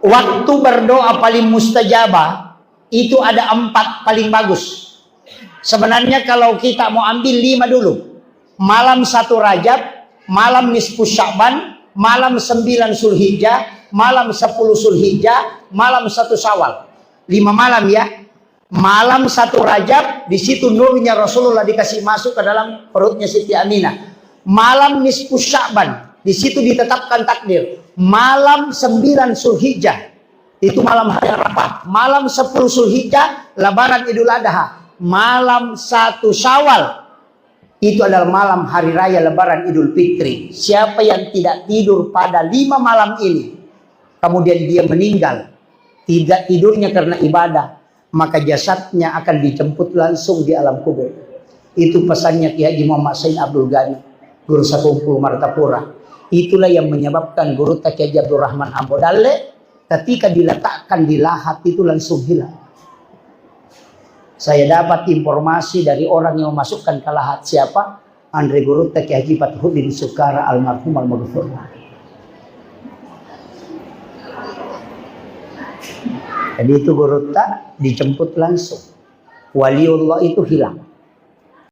waktu berdoa paling mustajabah itu ada 4 paling bagus. Sebenarnya kalau kita mau ambil 5 dulu. Malam 1 Rajab, malam nisfu Sya'ban, malam 9 Zulhijjah, malam 10 Zulhijjah, malam 1 Syawal. 5 malam ya. Malam 1 Rajab, di situ nurnya Rasulullah dikasih masuk ke dalam perutnya Siti Aminah. Malam nisfu Sya'ban, di situ ditetapkan takdir. Malam 9 Zulhijjah, itu malam hari Arafah. Malam 10 Zulhijjah, lebaran Idul Adha. Malam 1 Syawal, itu adalah malam hari raya lebaran Idul Fitri. Siapa yang tidak tidur pada 5 malam ini, kemudian dia meninggal, tidak tidurnya karena ibadah, maka jasadnya akan dijemput langsung di alam kubur. Itu pesannya Kiai Haji Muhammad Said Abdul Ghani, Guru Sakumpul Martapura. Itulah yang menyebabkan Guru Kiai Haji Abdul Rahman Ambodalle ketika diletakkan di lahat itu langsung hilang. Saya dapat informasi dari orang yang memasukkan ke lahat siapa? Andre Guru Kiai Haji Fathuddin Sukara almarhum al-maghfur. Jadi itu Guru dijemput langsung. Waliullah itu hilang.